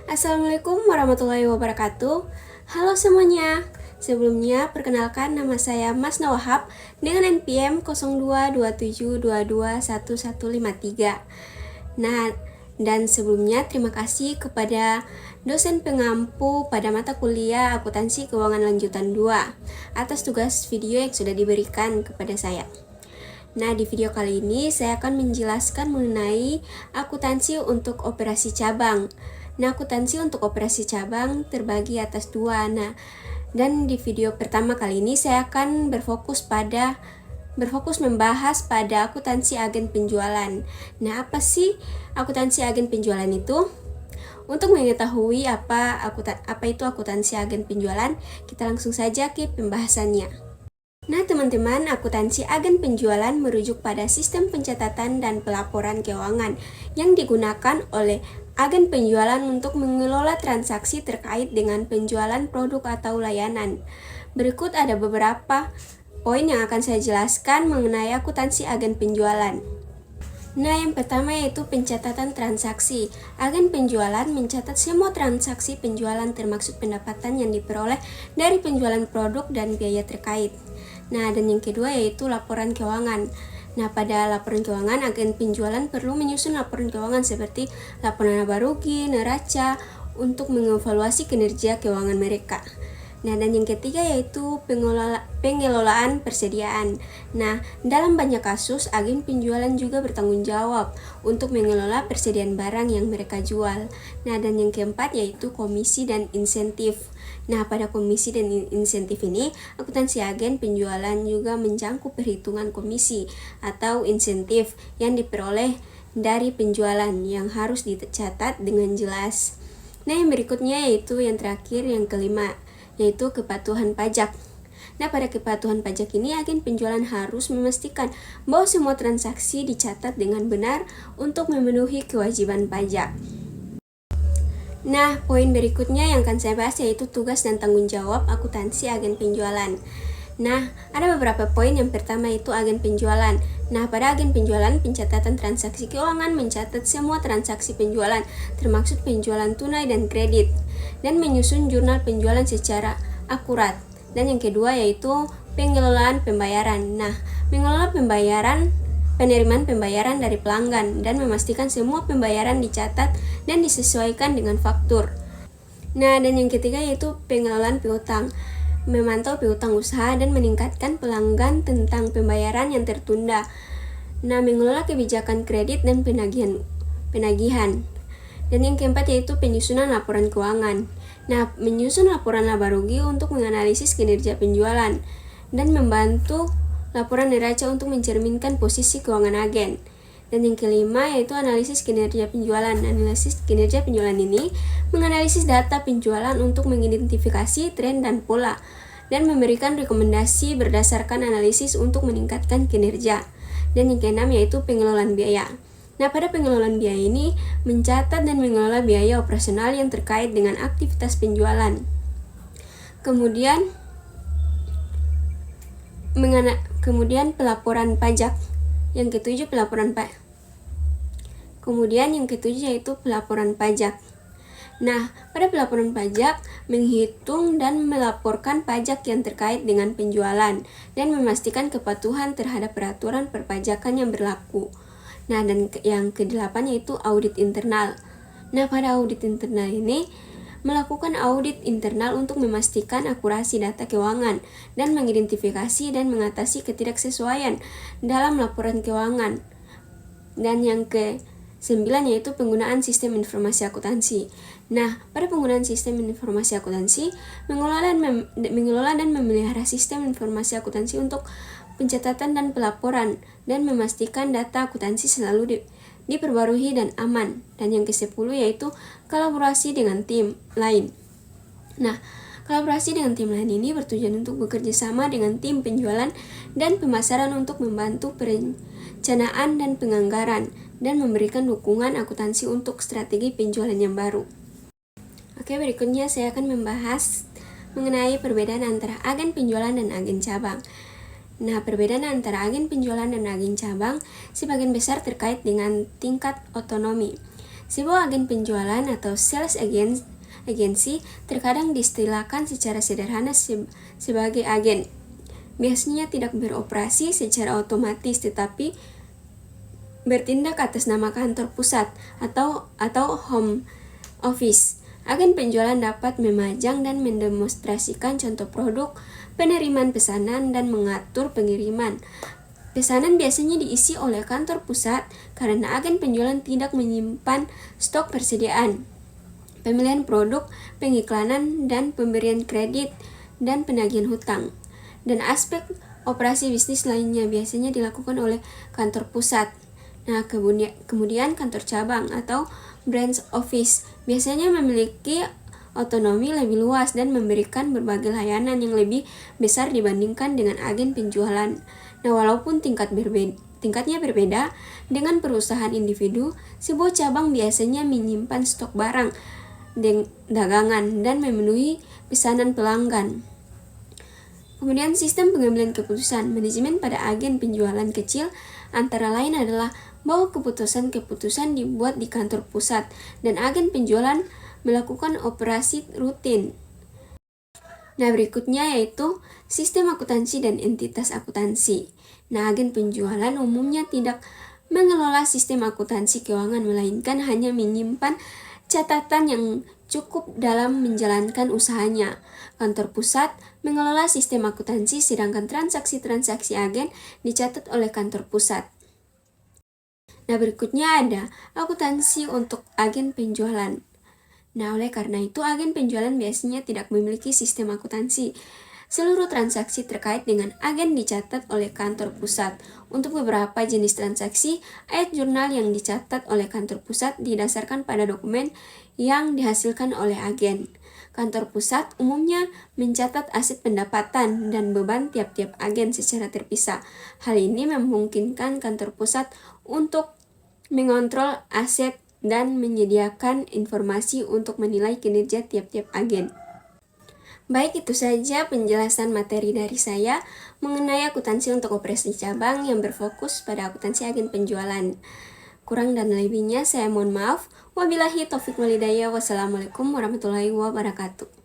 Assalamualaikum warahmatullahi wabarakatuh. Halo semuanya. Sebelumnya, perkenalkan nama saya Mas Nawahab dengan NPM 0227221153. Nah, dan sebelumnya terima kasih kepada dosen pengampu pada mata kuliah Akuntansi Keuangan Lanjutan 2 atas tugas video yang sudah diberikan kepada saya. Nah, di video kali ini saya akan menjelaskan mengenai akuntansi untuk operasi cabang. Nah, akuntansi untuk operasi cabang terbagi atas dua. Nah, dan di video pertama kali ini saya akan berfokus membahas pada akuntansi agen penjualan. Nah, apa sih akuntansi agen penjualan itu? Untuk mengetahui apa itu akuntansi agen penjualan, kita langsung saja ke pembahasannya. Nah teman-teman, akuntansi agen penjualan merujuk pada sistem pencatatan dan pelaporan keuangan yang digunakan oleh agen penjualan untuk mengelola transaksi terkait dengan penjualan produk atau layanan. Berikut ada beberapa poin yang akan saya jelaskan mengenai akuntansi agen penjualan. Nah, yang pertama yaitu pencatatan transaksi. Agen penjualan mencatat semua transaksi penjualan termasuk pendapatan yang diperoleh dari penjualan produk dan biaya terkait. Nah, dan yang kedua yaitu laporan keuangan. Nah, pada laporan keuangan, agen penjualan perlu menyusun laporan keuangan seperti laporan laba rugi, neraca untuk mengevaluasi kinerja keuangan mereka. Nah, dan yang ketiga yaitu pengelolaan persediaan. Nah, dalam banyak kasus, agen penjualan juga bertanggung jawab untuk mengelola persediaan barang yang mereka jual. Nah, dan yang keempat yaitu komisi dan insentif. Nah, pada komisi dan insentif ini, akuntansi agen penjualan juga mencakup perhitungan komisi atau insentif yang diperoleh dari penjualan yang harus dicatat dengan jelas. Nah, yang berikutnya yaitu yang terakhir, yang kelima, yaitu kepatuhan pajak. Nah, pada kepatuhan pajak ini, agen penjualan harus memastikan bahwa semua transaksi dicatat dengan benar untuk memenuhi kewajiban pajak. Nah, poin berikutnya yang akan saya bahas yaitu tugas dan tanggung jawab akuntansi agen penjualan. Nah, ada beberapa poin. Yang pertama itu agen penjualan. Nah, pada agen penjualan, pencatatan transaksi keuangan mencatat semua transaksi penjualan, termasuk penjualan tunai dan kredit, dan menyusun jurnal penjualan secara akurat. Dan yang kedua yaitu pengelolaan pembayaran. Nah, mengelola penerimaan pembayaran dari pelanggan dan memastikan semua pembayaran dicatat dan disesuaikan dengan faktur. Nah, dan yang ketiga yaitu pengelolaan piutang. Memantau piutang usaha dan meningkatkan pelanggan tentang pembayaran yang tertunda. Nah, mengelola kebijakan kredit dan penagihan. Dan yang keempat yaitu penyusunan laporan keuangan. Nah, menyusun laporan laba rugi untuk menganalisis kinerja penjualan dan membantu laporan neraca untuk mencerminkan posisi keuangan agen. Dan yang kelima yaitu analisis kinerja penjualan. Analisis kinerja penjualan ini menganalisis data penjualan untuk mengidentifikasi tren dan pola dan memberikan rekomendasi berdasarkan analisis untuk meningkatkan kinerja. Dan yang keenam yaitu pengelolaan biaya. Nah, pada pengelolaan biaya ini mencatat dan mengelola biaya operasional yang terkait dengan aktivitas penjualan. Kemudian pelaporan pajak. Yang ketujuh yaitu pelaporan pajak. Nah, pada pelaporan pajak menghitung dan melaporkan pajak yang terkait dengan penjualan dan memastikan kepatuhan terhadap peraturan perpajakan yang berlaku. Nah, dan yang kedelapan yaitu audit internal. Nah, pada audit internal ini melakukan audit internal untuk memastikan akurasi data keuangan dan mengidentifikasi dan mengatasi ketidaksesuaian dalam laporan keuangan. Dan yang ke-9 yaitu penggunaan sistem informasi akuntansi. Nah, pada penggunaan sistem informasi akuntansi, mengelola dan memelihara sistem informasi akuntansi untuk pencatatan dan pelaporan dan memastikan data akuntansi selalu diperbarui dan aman. Dan yang ke-10 yaitu kolaborasi dengan tim lain. Nah, kolaborasi dengan tim lain ini bertujuan untuk bekerja sama dengan tim penjualan dan pemasaran untuk membantu perencanaan dan penganggaran dan memberikan dukungan akuntansi untuk strategi penjualan yang baru. Oke, berikutnya saya akan membahas mengenai perbedaan antara agen penjualan dan agen cabang. Nah, perbedaan antara agen penjualan dan agen cabang sebagian besar terkait dengan tingkat otonomi. Sebuah agen penjualan atau sales agency terkadang diistilahkan secara sederhana sebagai agen. Biasanya tidak beroperasi secara otomatis tetapi bertindak atas nama kantor pusat atau home office. Agen penjualan dapat memajang dan mendemonstrasikan contoh produk, penerimaan pesanan, dan mengatur pengiriman. Pesanan biasanya diisi oleh kantor pusat karena agen penjualan tidak menyimpan stok persediaan, pemilihan produk, pengiklanan, dan pemberian kredit dan penagihan hutang. Dan aspek operasi bisnis lainnya biasanya dilakukan oleh kantor pusat. Nah, kemudian kantor cabang atau branch office biasanya memiliki otonomi lebih luas dan memberikan berbagai layanan yang lebih besar dibandingkan dengan agen penjualan. Nah, walaupun tingkatnya berbeda dengan perusahaan individu, sebuah cabang biasanya menyimpan stok barang dagangan dan memenuhi pesanan pelanggan. Kemudian sistem pengambilan keputusan manajemen pada agen penjualan kecil antara lain adalah bahwa keputusan-keputusan dibuat di kantor pusat dan agen penjualan melakukan operasi rutin. Nah, berikutnya yaitu sistem akuntansi dan entitas akuntansi. Nah, agen penjualan umumnya tidak mengelola sistem akuntansi keuangan melainkan hanya menyimpan catatan yang cukup dalam menjalankan usahanya. Kantor pusat mengelola sistem akuntansi sedangkan transaksi-transaksi agen dicatat oleh kantor pusat. Nah, berikutnya ada akuntansi untuk agen penjualan. Nah, oleh karena itu agen penjualan biasanya tidak memiliki sistem akuntansi. Seluruh transaksi terkait dengan agen dicatat oleh kantor pusat. Untuk beberapa jenis transaksi, ayat jurnal yang dicatat oleh kantor pusat didasarkan pada dokumen yang dihasilkan oleh agen. Kantor pusat umumnya mencatat aset pendapatan dan beban tiap-tiap agen secara terpisah. Hal ini memungkinkan kantor pusat untuk mengontrol aset dan menyediakan informasi untuk menilai kinerja tiap-tiap agen. Baik, itu saja penjelasan materi dari saya mengenai akuntansi untuk operasi cabang yang berfokus pada akuntansi agen penjualan. Kurang dan lebihnya saya mohon maaf. Wabillahi taufiq walhidayah. Wassalamualaikum warahmatullahi wabarakatuh.